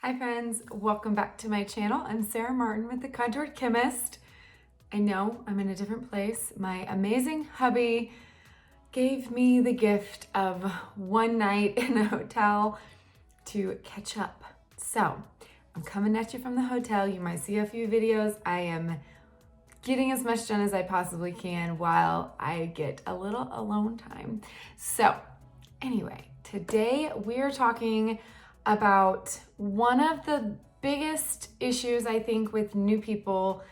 Hi friends, welcome back to my channel. I'm Sarah Martin with The Contoured Chemist. I know I'm in a different place. My amazing hubby gave me the gift of one night in a hotel to catch up. So I'm coming at you from the hotel. You might see a few videos. I am getting as much done as I possibly can while I get a little alone time. So anyway, today we are talking about one of the biggest issues I think with new people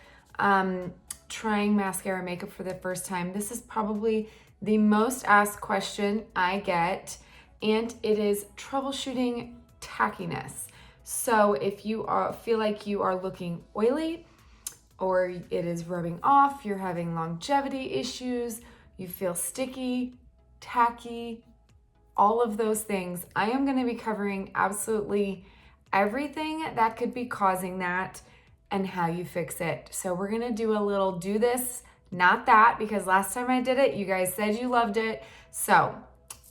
trying mascara makeup for the first time. This is probably the most asked question I get, and it is troubleshooting tackiness. So if you feel like you are looking oily, or it is rubbing off, you're having longevity issues, you feel sticky, tacky, all of those things, I am going to be covering absolutely everything that could be causing that and how you fix it. So we're going to do a little do this, not that, because last time I did it, you guys said you loved it. So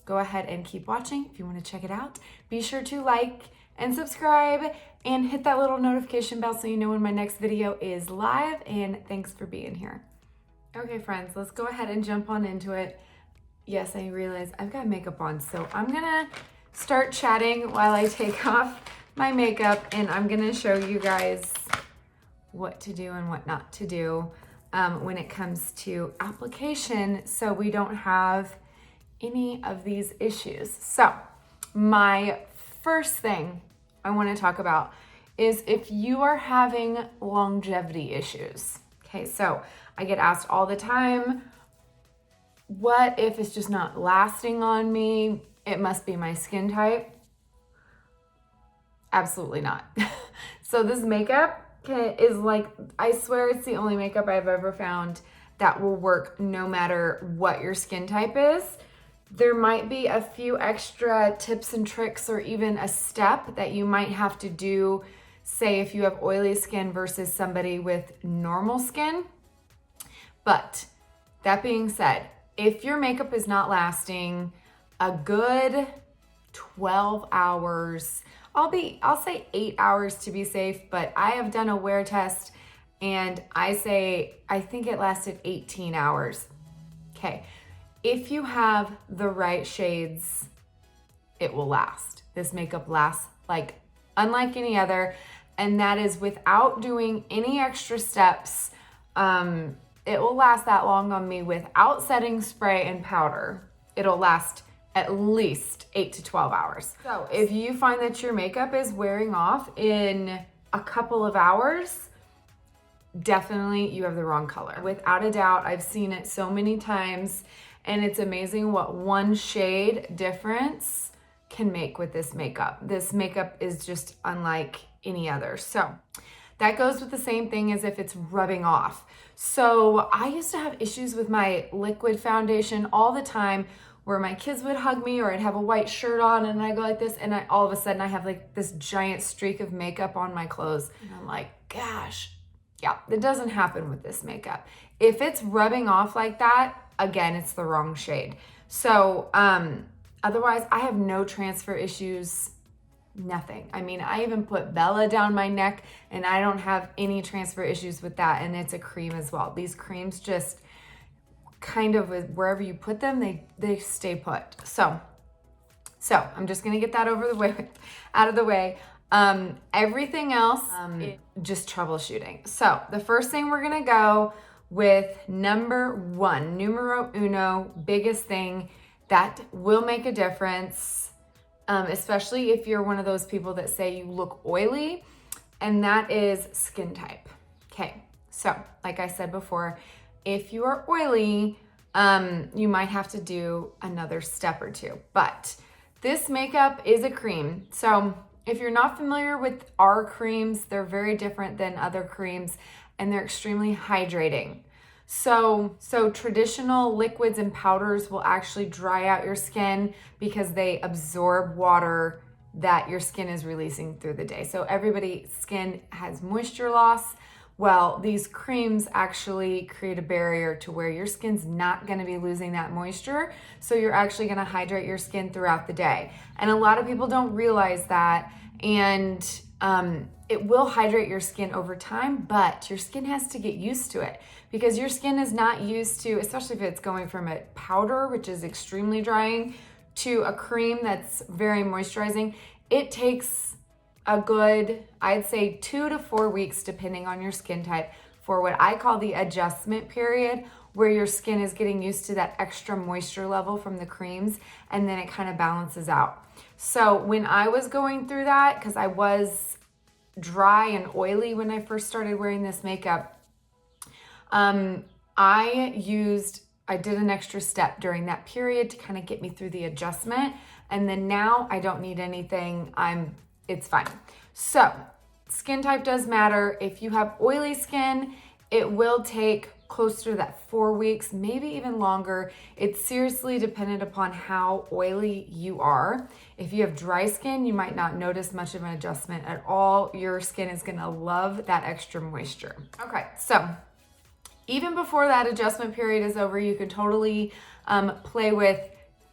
go ahead and keep watching if you want to check it out. Be sure to like and subscribe and hit that little notification bell so you know when my next video is live, and thanks for being here. Okay friends, let's go ahead and jump on into it. Yes, I realize I've got makeup on, so I'm gonna start chatting while I take off my makeup, and I'm gonna show you guys what to do and what not to do when it comes to application, so we don't have any of these issues. So my first thing I wanna talk about is if you are having longevity issues. Okay, so I get asked all the time, what if it's just not lasting on me? It must be my skin type. Absolutely not. So this makeup is like, I swear it's the only makeup I've ever found that will work no matter what your skin type is. There might be a few extra tips and tricks or even a step that you might have to do, say if you have oily skin versus somebody with normal skin. But that being said, if your makeup is not lasting a good 12 hours, I'll say 8 hours to be safe, but I have done a wear test and I think it lasted 18 hours. Okay, if you have the right shades, it will last. This makeup lasts like unlike any other, and that is without doing any extra steps. It will last that long on me without setting spray and powder. It'll last at least 8 to 12 hours. So if you find that your makeup is wearing off in a couple of hours, definitely you have the wrong color. Without a doubt, I've seen it so many times, and it's amazing what one shade difference can make with this makeup. This makeup is just unlike any other. So that goes with the same thing as if it's rubbing off. So I used to have issues with my liquid foundation all the time, where my kids would hug me or I'd have a white shirt on and I go like this, and all of a sudden I have like this giant streak of makeup on my clothes. And I'm like, gosh, yeah, that doesn't happen with this makeup. If it's rubbing off like that, again, it's the wrong shade. So otherwise I have no transfer issues. Nothing. I mean, I even put Bella down my neck and I don't have any transfer issues with that. And it's a cream as well. These creams just kind of, wherever you put them, they stay put. So I'm just going to get that out of the way. Everything else, just troubleshooting. So the first thing we're going to go with number one, numero uno, biggest thing that will make a difference, especially if you're one of those people that say you look oily, and that is skin type. Okay, so like I said before, if you are oily, you might have to do another step or two, but this makeup is a cream. So if you're not familiar with our creams, they're very different than other creams, and they're extremely hydrating. So traditional liquids and powders will actually dry out your skin because they absorb water that your skin is releasing through the day. So everybody's skin has moisture loss. Well, these creams actually create a barrier to where your skin's not gonna be losing that moisture. So you're actually gonna hydrate your skin throughout the day. And a lot of people don't realize that. And it will hydrate your skin over time, but your skin has to get used to it because your skin is not used to, especially if it's going from a powder, which is extremely drying, to a cream that's very moisturizing. It takes a good, I'd say 2 to 4 weeks, depending on your skin type, for what I call the adjustment period, where your skin is getting used to that extra moisture level from the creams, and then it kind of balances out. So when I was going through that, because I was dry and oily when I first started wearing this makeup, I did an extra step during that period to kind of get me through the adjustment. And then now I don't need anything. It's fine. So skin type does matter. If you have oily skin, it will take closer to that 4 weeks, maybe even longer. It's seriously dependent upon how oily you are. If you have dry skin, you might not notice much of an adjustment at all. Your skin is gonna love that extra moisture. Okay, so even before that adjustment period is over, you can totally play with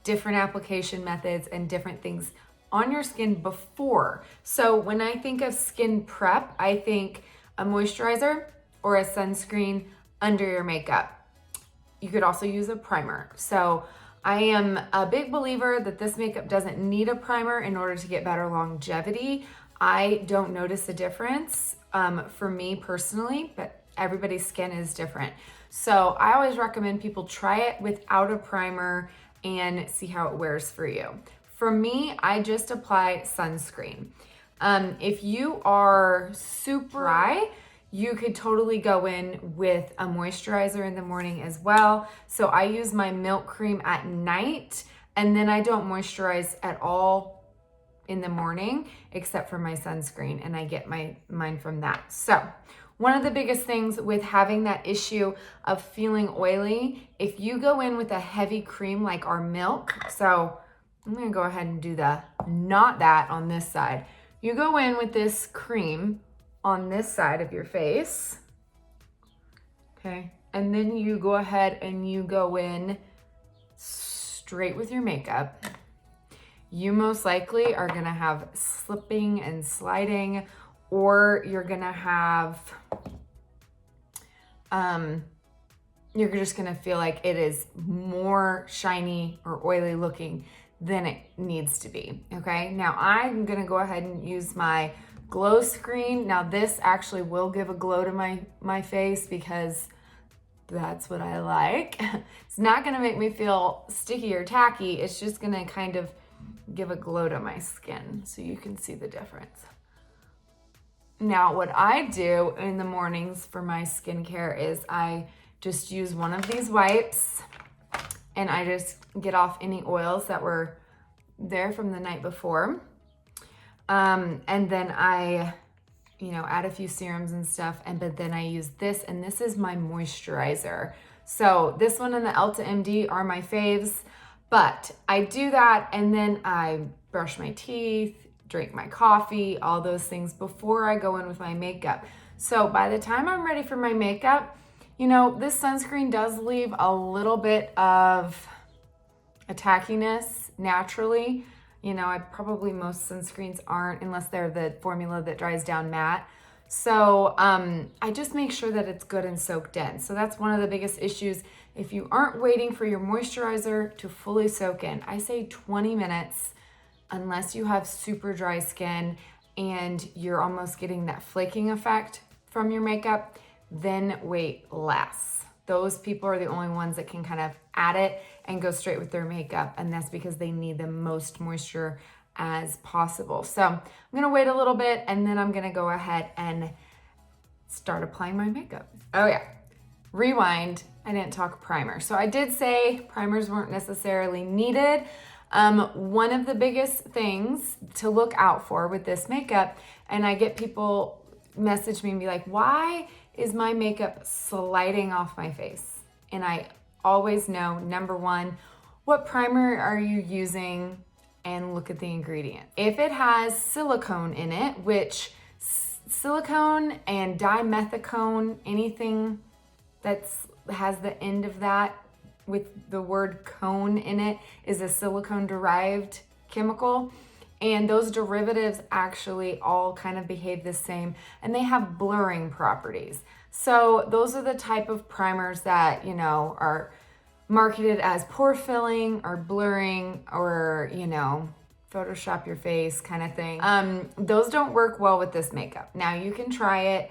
different application methods and different things on your skin before. So when I think of skin prep, I think a moisturizer or a sunscreen under your makeup. You could also use a primer. So I am a big believer that this makeup doesn't need a primer in order to get better longevity. I don't notice a difference for me personally, but everybody's skin is different. So I always recommend people try it without a primer and see how it wears for you. For me, I just apply sunscreen. If you are super dry, you could totally go in with a moisturizer in the morning as well. So I use my milk cream at night, and then I don't moisturize at all in the morning except for my sunscreen, and I get mine from that. So one of the biggest things with having that issue of feeling oily, if you go in with a heavy cream like our milk, so I'm gonna go ahead and do not that on this side. You go in with this cream on this side of your face, okay? And then you go ahead and you go in straight with your makeup. You most likely are gonna have slipping and sliding, or you're gonna have, you're just gonna feel like it is more shiny or oily looking than it needs to be, okay? Now I'm gonna go ahead and use my glow screen. Now this actually will give a glow to my face because that's what I like. It's not gonna make me feel sticky or tacky. It's just gonna kind of give a glow to my skin so you can see the difference. Now what I do in the mornings for my skincare is I just use one of these wipes and I just get off any oils that were there from the night before. And then I, add a few serums and stuff, but then I use this, and this is my moisturizer. So this one and the Elta MD are my faves, but I do that, and then I brush my teeth, drink my coffee, all those things before I go in with my makeup. So by the time I'm ready for my makeup, this sunscreen does leave a little bit of a tackiness naturally. Most sunscreens aren't, unless they're the formula that dries down matte. So I just make sure that it's good and soaked in. So that's one of the biggest issues. If you aren't waiting for your moisturizer to fully soak in, I say 20 minutes, unless you have super dry skin and you're almost getting that flaking effect from your makeup, then wait less. Those people are the only ones that can kind of add it and go straight with their makeup, and that's because they need the most moisture as possible. So I'm gonna wait a little bit, and then I'm gonna go ahead and start applying my makeup. Oh yeah, rewind, I didn't talk primer. So I did say primers weren't necessarily needed. One of the biggest things to look out for with this makeup, and I get people message me and be like, why is my makeup sliding off my face? And I always know, number one, what primer are you using, and look at the ingredient. If it has silicone in it, which silicone and dimethicone, anything that has the end of that with the word cone in it, is a silicone derived chemical. And those derivatives actually all kind of behave the same, and they have blurring properties. So those are the type of primers that, you know, are marketed as pore filling or blurring or, you know, Photoshop your face kind of thing. Those don't work well with this makeup. Now you can try it.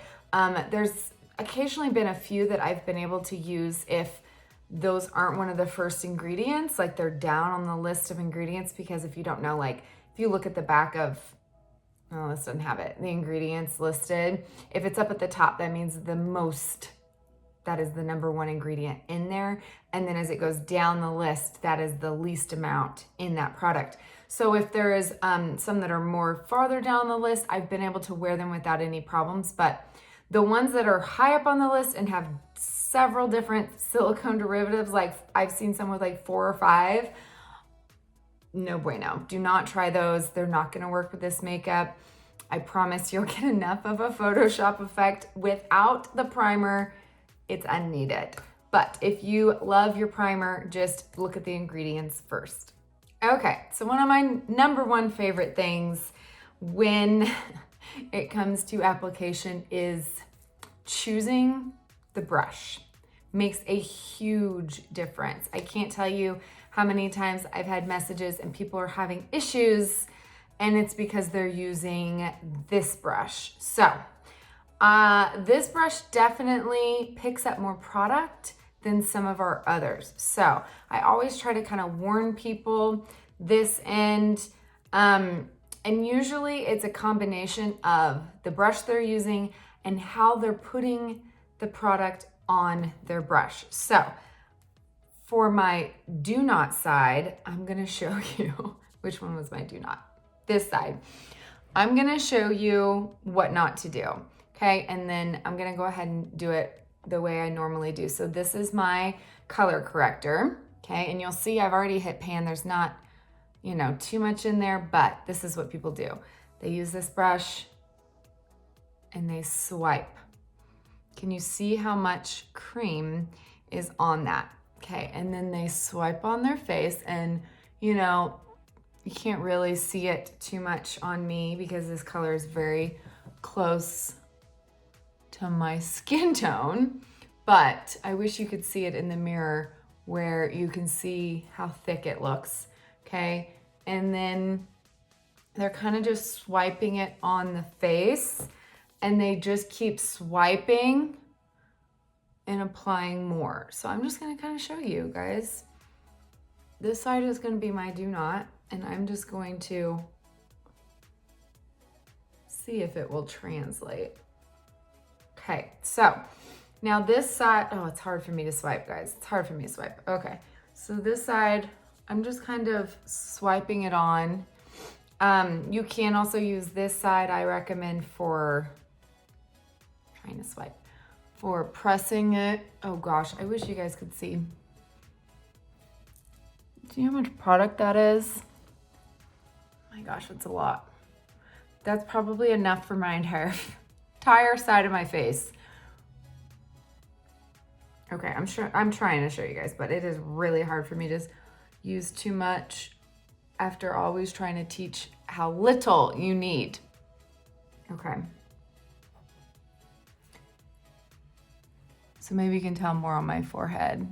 There's occasionally been a few that I've been able to use if those aren't one of the first ingredients, like they're down on the list of ingredients, because if you don't know, like if you look at the back of, oh, this doesn't have it, the ingredients listed, if it's up at the top, that means that is the number one ingredient in there. And then as it goes down the list, that is the least amount in that product. So if there is some that are more farther down the list, I've been able to wear them without any problems. But the ones that are high up on the list and have several different silicone derivatives, like I've seen some with like 4 or 5, no bueno. Do not try those. They're not going to work with this makeup. I promise you'll get enough of a Photoshop effect without the primer. It's unneeded. But if you love your primer, just look at the ingredients first. Okay, so one of my number one favorite things when it comes to application is choosing the brush. Makes a huge difference. I can't tell you how many times I've had messages and people are having issues, and it's because they're using this brush. So this brush definitely picks up more product than some of our others. So I always try to kind of warn people this end. And usually it's a combination of the brush they're using and how they're putting the product on their brush. So for my do not side, I'm gonna show you, which one was my do not? This side. I'm gonna show you what not to do, okay? And then I'm gonna go ahead and do it the way I normally do. So this is my color corrector, okay? And you'll see I've already hit pan. There's not, you know, too much in there, but this is what people do. They use this brush and they swipe. Can you see how much cream is on that? Okay, and then they swipe on their face, and you know, you can't really see it too much on me because this color is very close to my skin tone, but I wish you could see it in the mirror where you can see how thick it looks, okay? And then they're kind of just swiping it on the face, and they just keep swiping and applying more. So I'm just gonna kind of show you guys. This side is gonna be my do not, and I'm just going to see if it will translate. Okay, so now this side, oh, it's hard for me to swipe, guys. It's hard for me to swipe. Okay, so this side, I'm just kind of swiping it on. You can also use this side, I recommend for trying to swipe. For pressing it. Oh gosh, I wish you guys could see. Do you know how much product that is? Oh my gosh, that's a lot. That's probably enough for my entire side of my face. Okay, I'm trying to show you guys, but it is really hard for me to use too much after always trying to teach how little you need. Okay. So maybe you can tell more on my forehead.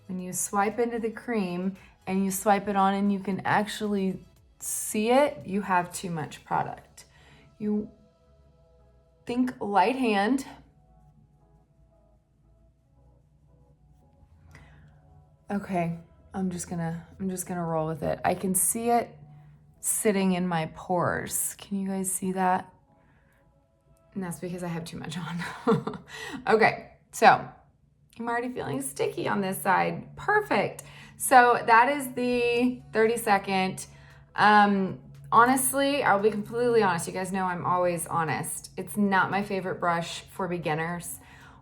When you swipe into the cream and you swipe it on and you can actually see it, you have too much product. You think light hand. Okay, I'm just gonna roll with it. I can see it sitting in my pores. Can you guys see that? And that's because I have too much on. Okay, so I'm already feeling sticky on this side. Perfect. So that is the 30-second. Honestly, I'll be completely honest. You guys know I'm always honest. It's not my favorite brush for beginners.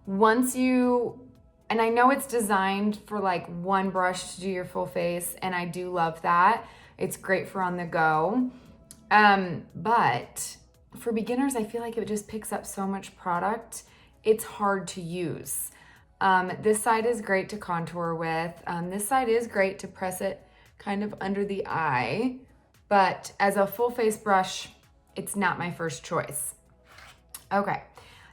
And I know it's designed for like one brush to do your full face, and I do love that. It's great for on the go. But for beginners, I feel like it just picks up so much product. It's hard to use. This side is great to contour with. This side is great to press it kind of under the eye. but as a full face brush, it's not my first choice. Okay,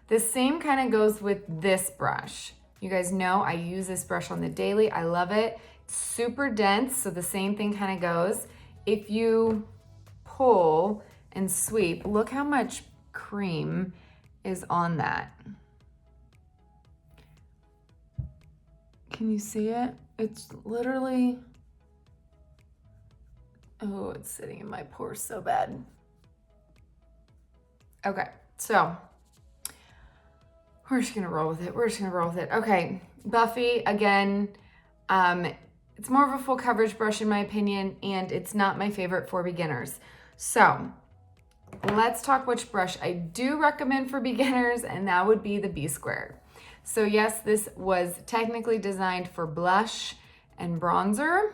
the same kind of goes with this brush. You guys know I use this brush on the daily. I love it. It's super dense, so the same thing kind of goes. If you pull and sweep, look how much cream is on that. Can you see it? It's literally, oh, it's sitting in my pores so bad. Okay, so we're just gonna roll with it. We're just gonna roll with it. Okay, Buffy, again, it's more of a full coverage brush in my opinion, and it's not my favorite for beginners. So let's talk which brush I do recommend for beginners, and that would be the B squared. So yes, this was technically designed for blush and bronzer,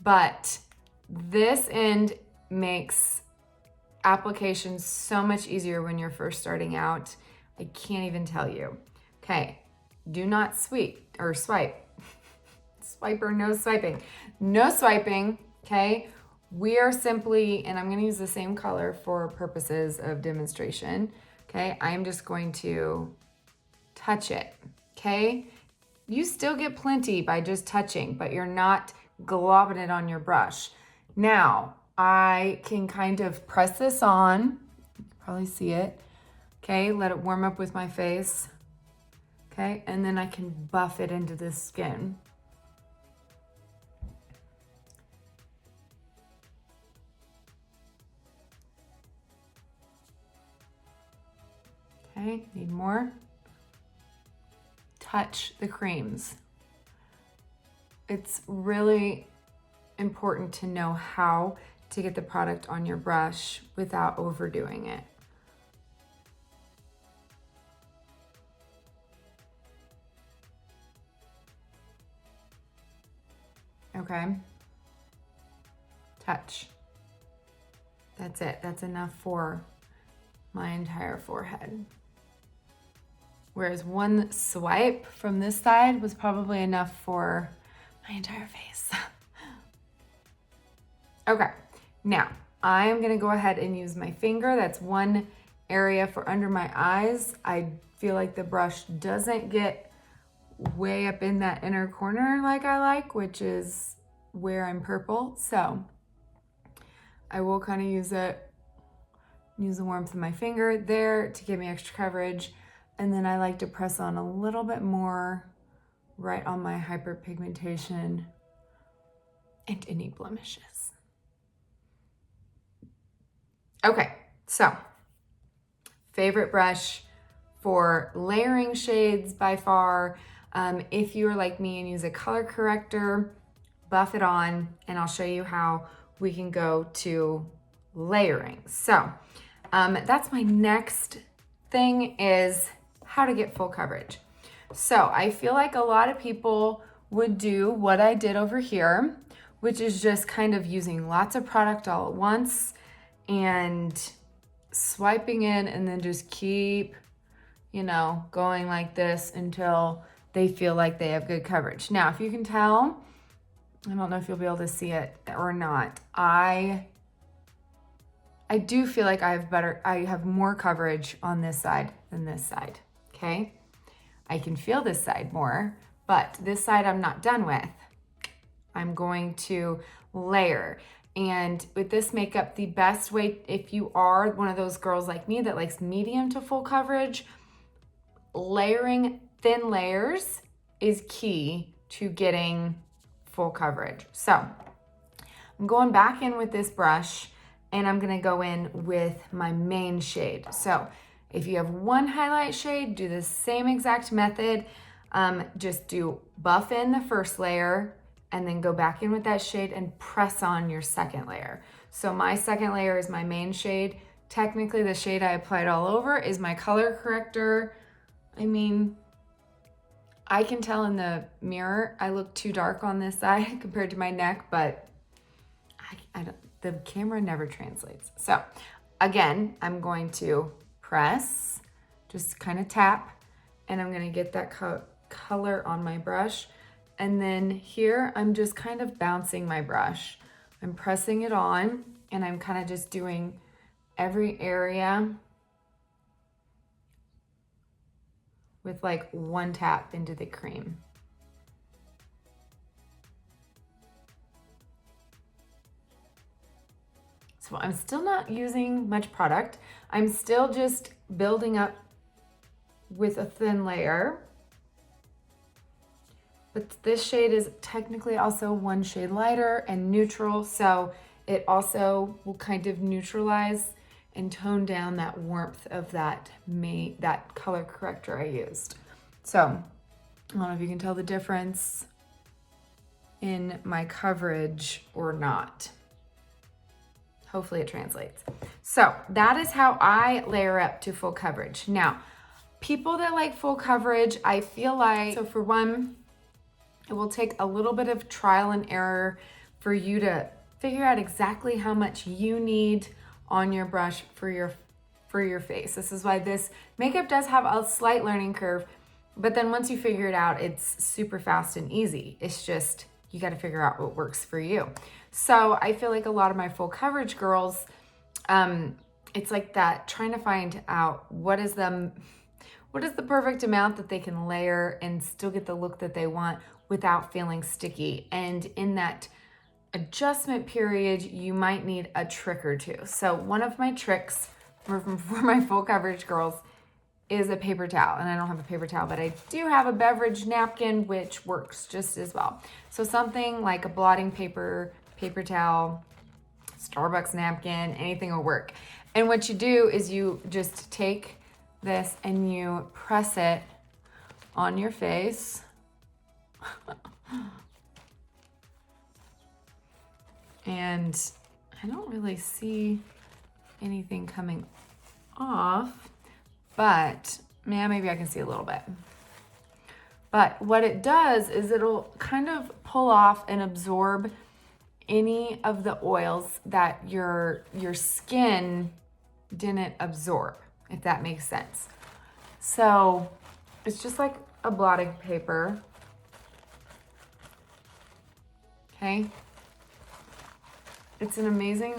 but this end makes application so much easier when you're first starting out. I can't even tell you. Okay, do not sweep or swipe. Swipe or no swiping. No swiping, okay? We are simply, and I'm gonna use the same color for purposes of demonstration, okay? I'm just going to touch it, okay? You still get plenty by just touching, but you're not globbing it on your brush. Now, I can kind of press this on, probably see it, okay? Let it warm up with my face, okay? And then I can buff it into the skin. Okay, need more. Touch the creams. It's really important to know how to get the product on your brush without overdoing it. Okay. Touch. That's it. That's enough for my entire forehead. Whereas one swipe from this side was probably enough for my entire face. Okay, now I'm gonna go ahead and use my finger. That's one area for under my eyes. I feel like the brush doesn't get way up in that inner corner like I like, which is where I'm purple. So I will kind of use the warmth of my finger there to give me extra coverage. And then I like to press on a little bit more right on my hyperpigmentation and any blemishes. Okay, so favorite brush for layering shades by far. If you're like me and use a color corrector, buff it on, and I'll show you how we can go to layering. So that's my next thing, is how to get full coverage. So I feel like a lot of people would do what I did over here, which is just kind of using lots of product all at once and swiping in, and then just keep, going like this until they feel like they have good coverage. Now, if you can tell, I don't know if you'll be able to see it or not, I do feel like I have more coverage on this side than this side, okay? I can feel this side more, but this side I'm not done with. I'm going to layer. And with this makeup, the best way, if you are one of those girls like me that likes medium to full coverage, layering thin layers is key to getting full coverage. So I'm going back in with this brush, and I'm gonna go in with my main shade. So if you have one highlight shade, do the same exact method. Just do buff in the first layer and then go back in with that shade and press on your second layer. So my second layer is my main shade. Technically, the shade I applied all over is my color corrector. I mean, I can tell in the mirror I look too dark on this side compared to my neck, but I don't, the camera never translates. So again, I'm going to press, just kind of tap, and I'm gonna get that color on my brush. And then here, I'm just kind of bouncing my brush. I'm pressing it on, and I'm kind of just doing every area with like one tap into the cream. So I'm still not using much product. I'm still just building up with a thin layer. But this shade is technically also one shade lighter and neutral, so it also will kind of neutralize and tone down that warmth of that color corrector I used. So I don't know if you can tell the difference in my coverage or not. Hopefully it translates. So that is how I layer up to full coverage. Now, people that like full coverage, I feel like, so for one, it will take a little bit of trial and error for you to figure out exactly how much you need on your brush for your face. This is why this makeup does have a slight learning curve, but then once you figure it out, it's super fast and easy. It's just, you got to figure out what works for you. So I feel like a lot of my full coverage girls, it's like that, trying to find out what is the perfect amount that they can layer and still get the look that they want without feeling sticky. And in that adjustment period, you might need a trick or two. So one of my tricks for my full coverage girls is a paper towel. And I don't have a paper towel, but I do have a beverage napkin, which works just as well. So something like a blotting paper, paper towel, Starbucks napkin, anything will work. And what you do is you just take this and you press it on your face. And I don't really see anything coming off, but yeah, maybe I can see a little bit. But what it does is it'll kind of pull off and absorb any of the oils that your skin didn't absorb, if that makes sense. So it's just like a blotting paper. Okay. It's an amazing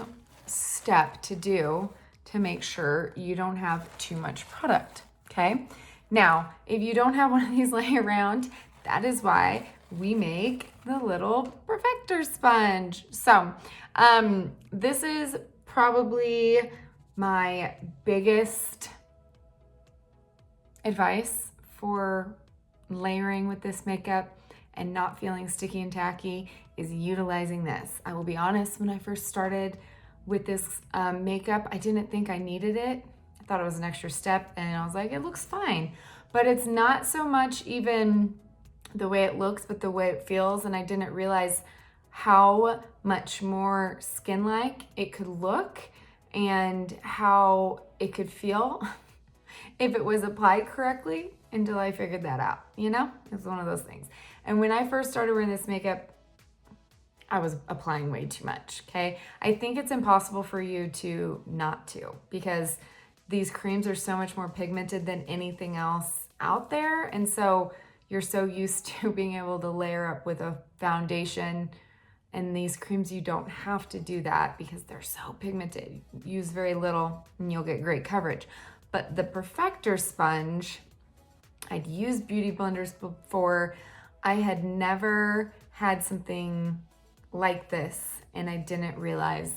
step to do to make sure you don't have too much product. Okay. Now, if you don't have one of these laying around, that is why we make the little Perfector sponge. So this is probably my biggest advice for layering with this makeup and not feeling sticky and tacky is utilizing this. I will be honest, when I first started with this makeup, I didn't think I needed it. I thought it was an extra step and I was like, it looks fine. But it's not so much even the way it looks, but the way it feels. And I didn't realize how much more skin-like it could look and how it could feel if it was applied correctly until I figured that out, you know? It's one of those things. And when I first started wearing this makeup, I was applying way too much, okay? I think it's impossible for you to not to, because these creams are so much more pigmented than anything else out there. And so you're so used to being able to layer up with a foundation, and these creams, you don't have to do that because they're so pigmented. Use very little and you'll get great coverage. But the Perfector sponge, I'd used beauty blenders before. I had never had something like this, and I didn't realize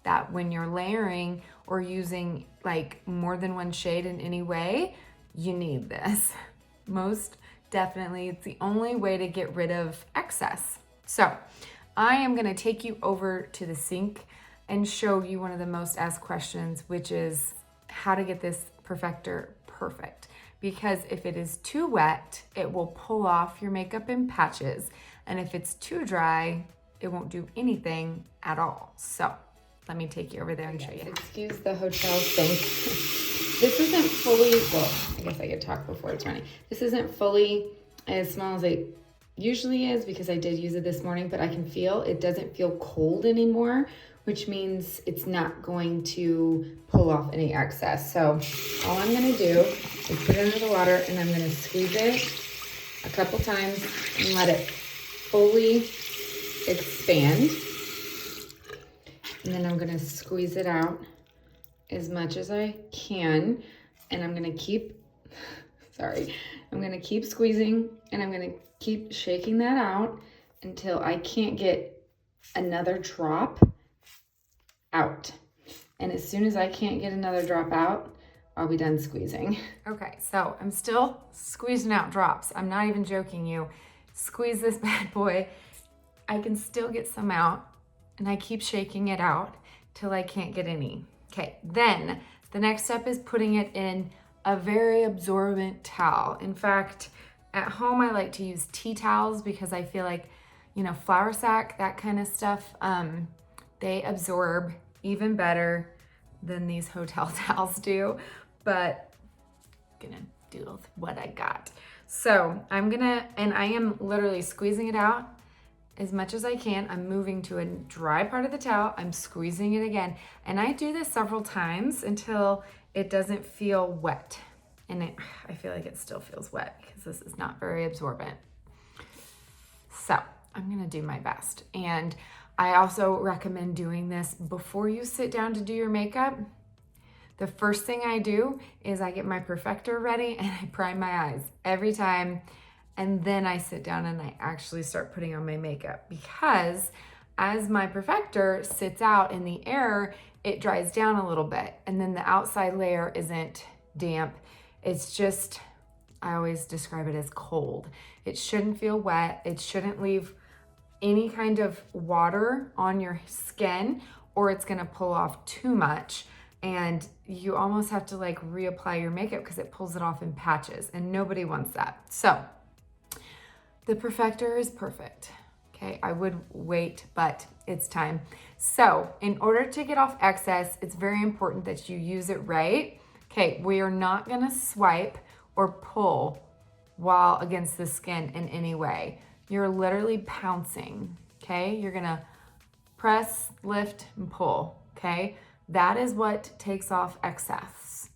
that when you're layering or using like more than one shade in any way, you need this. Most definitely, it's the only way to get rid of excess. So I am gonna take you over to the sink and show you one of the most asked questions, which is how to get this Perfector perfect. Because if it is too wet, it will pull off your makeup in patches. And if it's too dry, it won't do anything at all. So let me take you over there and show you. Excuse the hotel sink. This isn't fully, well, I guess I could talk before it's running. This isn't fully as small as it usually is because I did use it this morning, but I can feel it doesn't feel cold anymore, which means it's not going to pull off any excess. So all I'm gonna do is put it under the water and I'm gonna squeeze it a couple times and let it fully expand. And then I'm gonna squeeze it out as much as I can. And I'm gonna keep, sorry, I'm gonna keep squeezing and I'm gonna keep shaking that out until I can't get another drop out. And as soon as I can't get another drop out, I'll be done squeezing. Okay, so I'm still squeezing out drops. I'm not even joking you. Squeeze this bad boy. I can still get some out and I keep shaking it out till I can't get any. Okay, then the next step is putting it in a very absorbent towel. In fact, at home I like to use tea towels because I feel like, you know, flour sack, that kind of stuff, they absorb even better than these hotel towels do, but I'm gonna do with what I got. So I am literally squeezing it out as much as I can. I'm moving to a dry part of the towel. I'm squeezing it again. And I do this several times until it doesn't feel wet. And I feel like it still feels wet because this is not very absorbent. So I'm gonna do my best. And I also recommend doing this before you sit down to do your makeup. The first thing I do is I get my Perfector ready and I prime my eyes every time. And then I sit down and I actually start putting on my makeup, because as my Perfector sits out in the air, it dries down a little bit. And then the outside layer isn't damp. It's just, I always describe it as cold. It shouldn't feel wet. It shouldn't leave any kind of water on your skin, or it's gonna pull off too much. And you almost have to like reapply your makeup because it pulls it off in patches, and nobody wants that. So the Perfector is perfect. Okay, I would wait, but it's time. So in order to get off excess, it's very important that you use it right. Okay, we are not gonna swipe or pull while against the skin in any way. You're literally pouncing, okay? You're gonna press, lift, and pull, okay? That is what takes off excess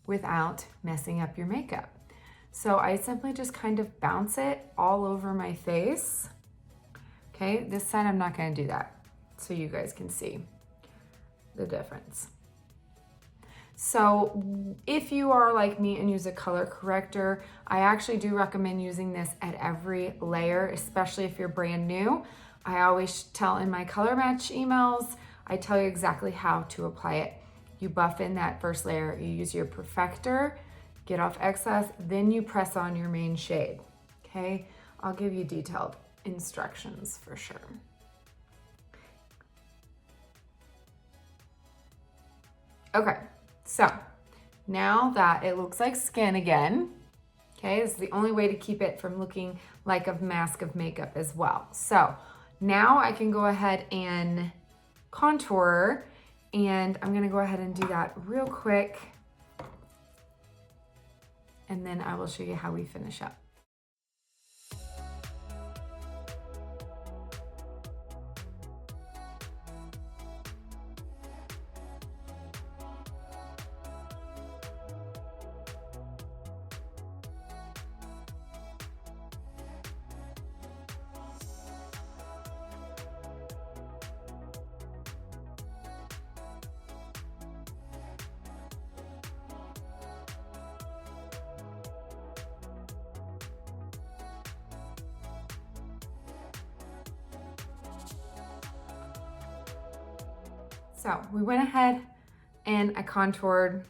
without messing up your makeup. So I simply just kind of bounce it all over my face. Okay, this side I'm not gonna do that so you guys can see the difference. So if you are like me and use a color corrector, I actually do recommend using this at every layer, especially if you're brand new. I always tell in my color match emails, I tell you exactly how to apply it. You buff in that first layer, you use your Perfector, get off excess, then you press on your main shade, okay? I'll give you detailed instructions for sure. Okay, so now that it looks like skin again, okay, this is the only way to keep it from looking like a mask of makeup as well. So now I can go ahead and contour, and I'm gonna go ahead and do that real quick, and then I will show you how we finish up. So we went ahead and I contoured.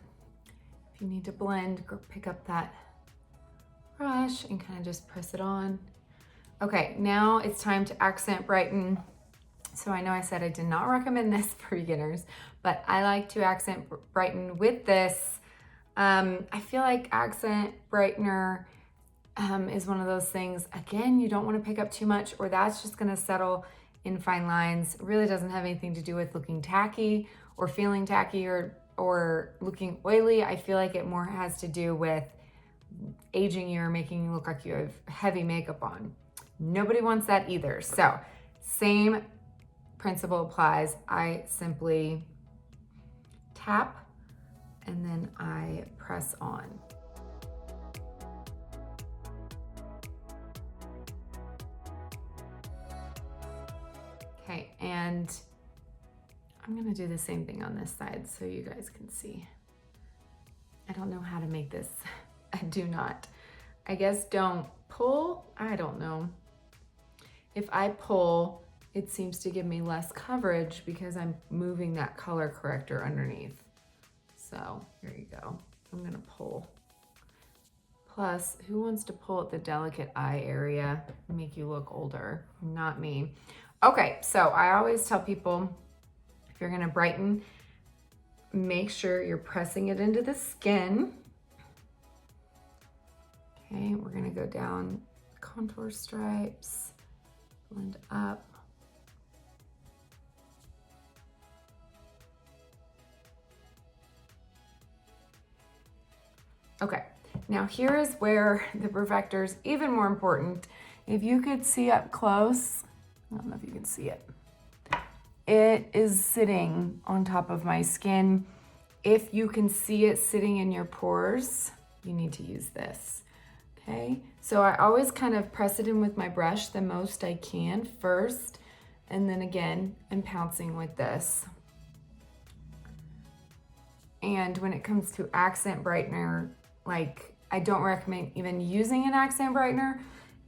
If you need to blend, go pick up that brush and kind of just press it on. Okay, now it's time to accent brighten. So I know I said I did not recommend this for beginners, but I like to accent brighten with this. I feel like accent brightener is one of those things, again, you don't want to pick up too much, or that's just going to settle in fine lines. It really doesn't have anything to do with looking tacky or feeling tacky or looking oily. I feel like it more has to do with aging you or making you look like you have heavy makeup on. Nobody wants that either. So same principle applies. I simply tap and then I press on. Okay, and I'm gonna do the same thing on this side so you guys can see. I don't know how to make this. I do not. I guess don't pull. I don't know. If I pull, it seems to give me less coverage because I'm moving that color corrector underneath. So here you go. I'm gonna pull. Plus, who wants to pull at the delicate eye area and make you look older? Not me. Okay, so I always tell people, if you're gonna brighten, make sure you're pressing it into the skin. Okay, we're gonna go down contour stripes, blend up. Okay, now here is where the Perfector is even more important. If you could see up close, I don't know if you can see it. It is sitting on top of my skin. If you can see it sitting in your pores, you need to use this, okay? So I always kind of press it in with my brush the most I can first, and then again, I'm pouncing with this. And when it comes to accent brightener, like, I don't recommend even using an accent brightener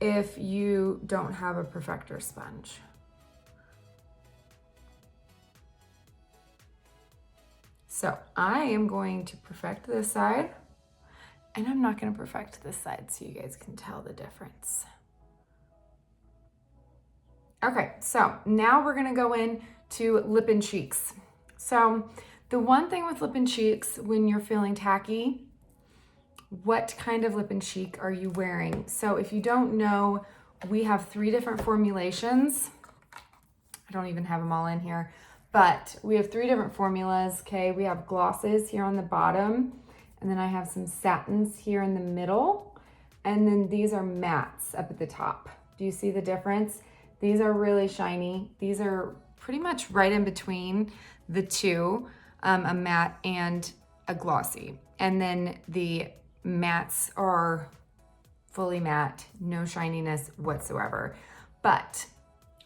if you don't have a Perfector sponge. So I am going to perfect this side, and I'm not going to perfect this side so you guys can tell the difference. Okay, so now we're going to go in to lip and cheeks. So the one thing with lip and cheeks, when you're feeling tacky, what kind of lip and cheek are you wearing? So if you don't know, we have 3 different formulations. I don't even have them all in here, but we have 3 different formulas, okay? We have glosses here on the bottom, and then I have some satins here in the middle, and then these are mattes up at the top. Do you see the difference? These are really shiny. These are pretty much right in between the two, a matte and a glossy. And then the mattes are fully matte, no shininess whatsoever. But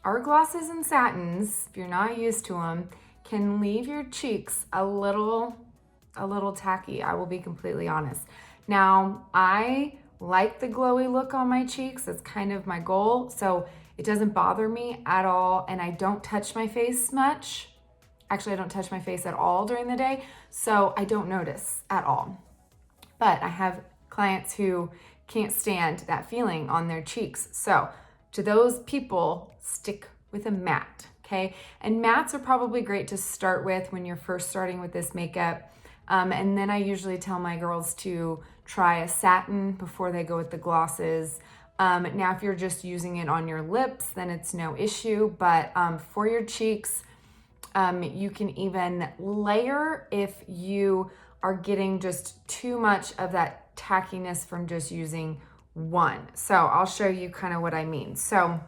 our glosses and satins, if you're not used to them, can leave your cheeks a little tacky. I will be completely honest. Now, I like the glowy look on my cheeks. That's kind of my goal. So it doesn't bother me at all. And I don't touch my face much. Actually, I don't touch my face at all during the day. So I don't notice at all. But I have clients who can't stand that feeling on their cheeks. So to those people, stick with a matte, okay? And mattes are probably great to start with when you're first starting with this makeup. And then I usually tell my girls to try a satin before they go with the glosses. Now, if you're just using it on your lips, then it's no issue. But for your cheeks, you can even layer if you are getting just too much of that tackiness from just using one. So I'll show you kind of what I mean. So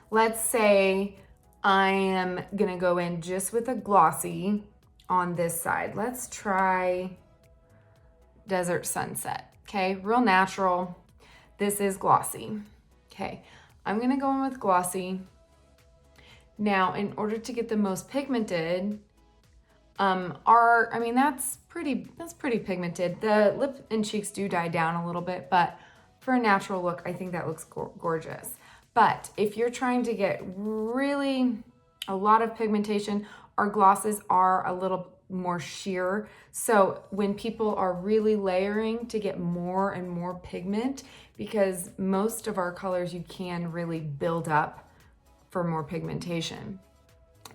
let's say I am gonna go in just with a glossy on this side. Let's try Desert Sunset, okay? Real natural. This is glossy, okay? I'm gonna go in with glossy. Now, in order to get the most pigmented, that's pretty pigmented. The lip and cheeks do die down a little bit, but for a natural look, I think that looks gorgeous. But if you're trying to get really a lot of pigmentation, our glosses are a little more sheer. So when people are really layering to get more and more pigment, because most of our colors you can really build up for more pigmentation.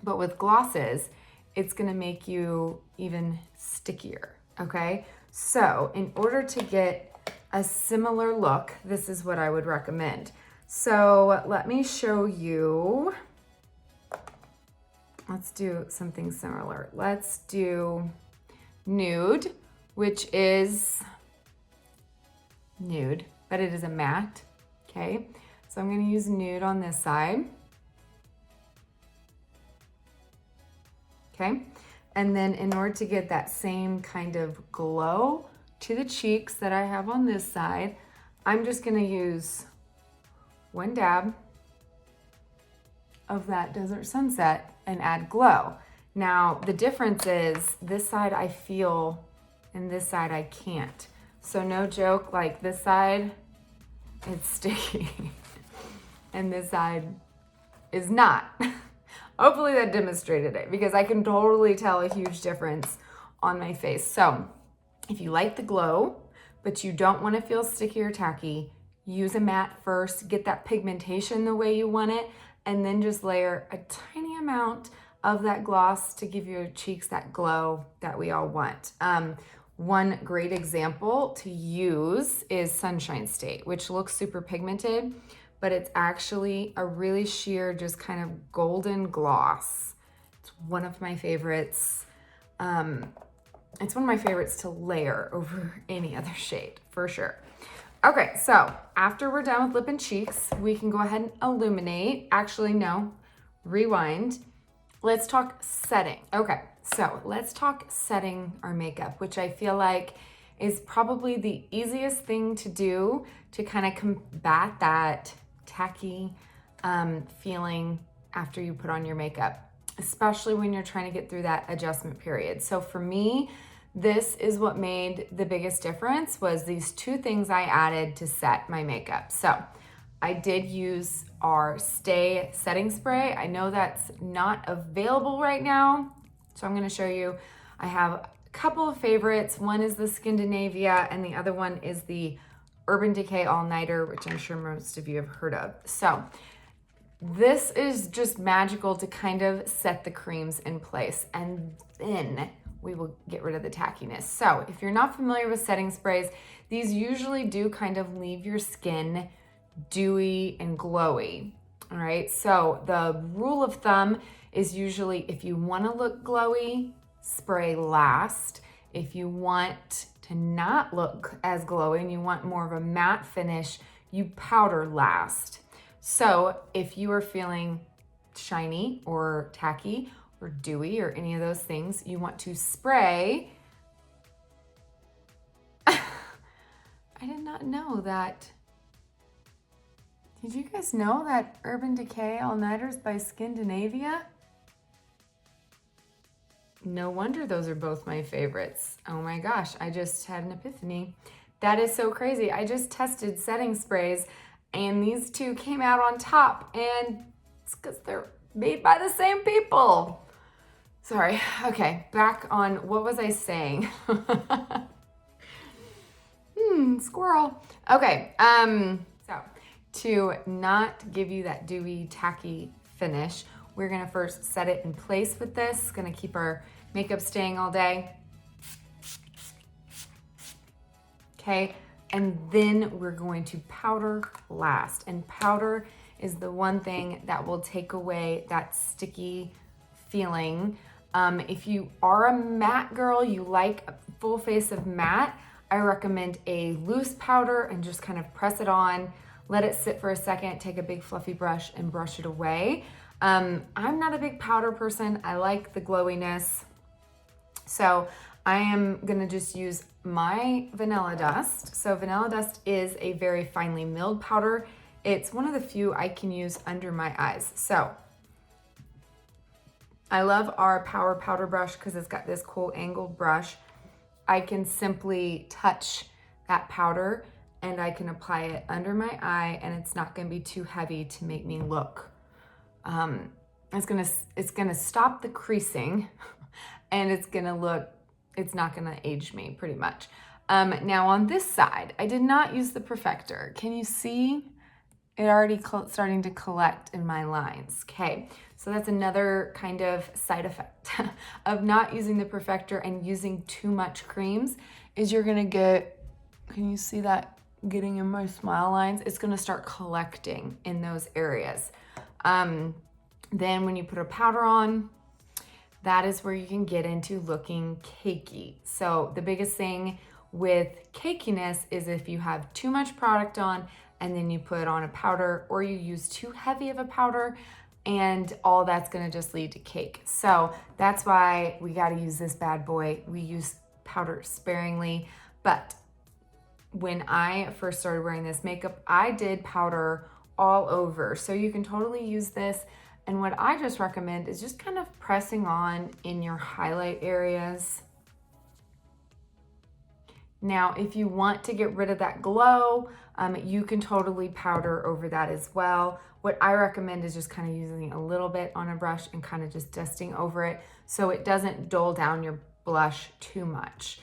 But with glosses, it's gonna make you even stickier, okay? So in order to get a similar look, this is what I would recommend. So let me show you. Let's do something similar. Let's do nude, which is nude, but it is a matte, okay? So I'm gonna use nude on this side. Okay, and then in order to get that same kind of glow to the cheeks that I have on this side, I'm just gonna use one dab of that Desert Sunset and add glow. Now, the difference is this side I feel and this side I can't. So no joke, like this side, it's sticky and this side is not. Hopefully that demonstrated it because I can totally tell a huge difference on my face. So if you like the glow, but you don't want to feel sticky or tacky, use a matte first, get that pigmentation the way you want it, and then just layer a tiny amount of that gloss to give your cheeks that glow that we all want. One great example to use is Sunshine State, which looks super pigmented, but it's actually a really sheer, just kind of golden gloss. It's one of my favorites. It's one of my favorites to layer over any other shade, for sure. Okay, so after we're done with lip and cheeks, we can go ahead and illuminate. Actually, no, rewind. Let's talk setting. Okay, so let's talk setting our makeup, which I feel like is probably the easiest thing to do to kind of combat that tacky feeling after you put on your makeup, especially when you're trying to get through that adjustment period. So for me, this is what made the biggest difference was these two things I added to set my makeup. So I did use our Stay Setting Spray. I know that's not available right now, so I'm gonna show you. I have a couple of favorites. One is the Scandinavia and the other one is the Urban Decay All Nighter, which I'm sure most of you have heard of. So this is just magical to kind of set the creams in place, and then we will get rid of the tackiness. So if you're not familiar with setting sprays, these usually do kind of leave your skin dewy and glowy. All right, so the rule of thumb is usually if you want to look glowy, spray last. If you want to not look as glowy and you want more of a matte finish, you powder last. So if you are feeling shiny or tacky or dewy or any of those things, you want to spray. I did not know that. Did you guys know that Urban Decay All Nighters by Scandinavia? No wonder those are both my favorites. Oh my gosh, I just had an epiphany. That is so crazy. I just tested setting sprays and these two came out on top, and it's because they're made by the same people. Sorry. Okay, back on, what was I saying? Squirrel. Okay, so to not give you that dewy, tacky finish, we're gonna first set it in place with this. It's gonna keep our makeup staying all day. Okay, and then we're going to powder last. And powder is the one thing that will take away that sticky feeling. If you are a matte girl, you like a full face of matte, I recommend a loose powder and just kind of press it on, let it sit for a second, take a big fluffy brush and brush it away. I'm not a big powder person. I like the glowiness. So I am gonna just use my Vanilla Dust. So Vanilla Dust is a very finely milled powder. It's one of the few I can use under my eyes. So I love our Power Powder Brush because it's got this cool angled brush. I can simply touch that powder and I can apply it under my eye, and it's not gonna be too heavy to make me look. It's gonna stop the creasing and it's not gonna age me pretty much. Now on this side, I did not use the Perfector. Can you see? It already starting to collect in my lines. Okay, so that's another kind of side effect of not using the Perfector and using too much creams is you're gonna get, can you see that getting in my smile lines? It's gonna start collecting in those areas. Then when you put a powder on, that is where you can get into looking cakey. So the biggest thing with cakiness is if you have too much product on and then you put on a powder, or you use too heavy of a powder, and all that's gonna just lead to cake. So that's why we gotta use this bad boy. We use powder sparingly, but when I first started wearing this makeup, I did powder all over. So you can totally use this And what I just recommend is just kind of pressing on in your highlight areas. Now, if you want to get rid of that glow, you can totally powder over that as well. What I recommend is just kind of using a little bit on a brush and kind of just dusting over it so it doesn't dull down your blush too much.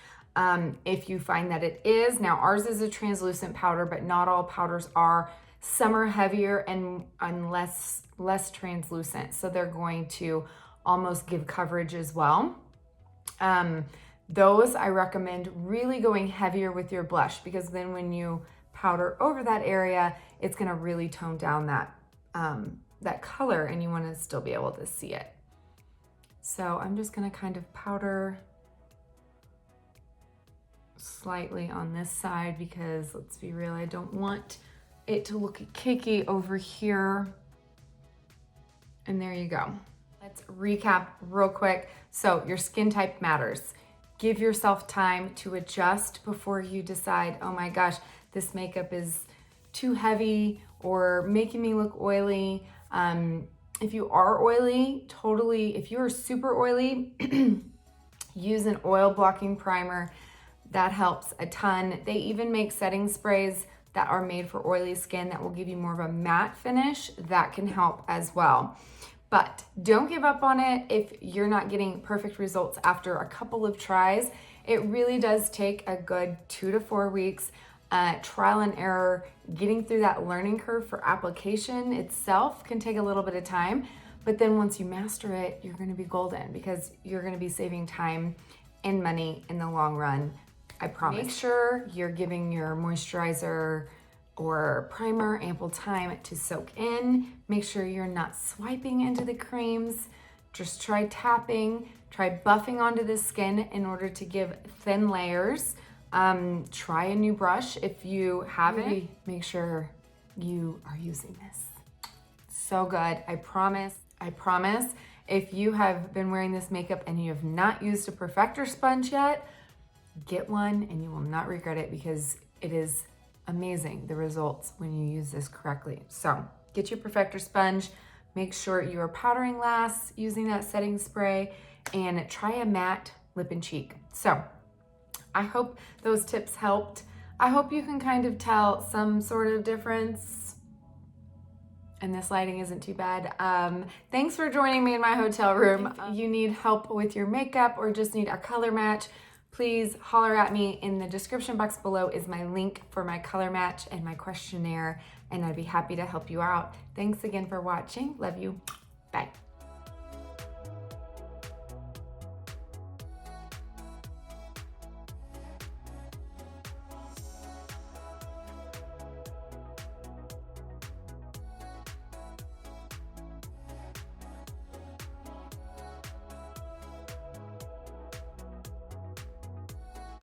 If you find that it is, now ours is a translucent powder, but not all powders are. Some are heavier and less translucent, so they're going to almost give coverage as well. Those I recommend really going heavier with your blush, because then when you powder over that area, it's gonna really tone down that color, and you wanna still be able to see it. So I'm just gonna kind of powder slightly on this side because, let's be real, I don't want it to look cakey over here. And there you go. Let's recap real quick. So your skin type matters. Give yourself time to adjust before you decide, oh my gosh, this makeup is too heavy or making me look oily. If you are oily, if you are super oily, use an oil blocking primer. That helps a ton. They even make setting sprays that are made for oily skin that will give you more of a matte finish. That can help as well. But don't give up on it if you're not getting perfect results after a couple of tries. It really does take a good 2 to 4 weeks, trial and error. Getting through that learning curve for application itself can take a little bit of time, but then once you master it, you're gonna be golden, because you're gonna be saving time and money in the long run, I promise. Make sure you're giving your moisturizer or primer ample time to soak in. Make sure you're not swiping into the creams. Just try tapping, try buffing onto the skin in order to give thin layers. Try a new brush if you haven't. Make sure you are using this. So good, I promise. I promise. If you have been wearing this makeup and you have not used a Perfector sponge yet, get one and you will not regret it, because it is amazing, the results when you use this correctly. So get your Perfector sponge, make sure you are powdering last using that setting spray, and try a matte lip and cheek. So I hope those tips helped. I hope you can kind of tell some sort of difference, and this lighting isn't too bad. Thanks for joining me in my hotel room. If you need help with your makeup or just need a color match, please holler at me. In the description box below is my link for my color match and my questionnaire, and I'd be happy to help you out. Thanks again for watching. Love you. Bye.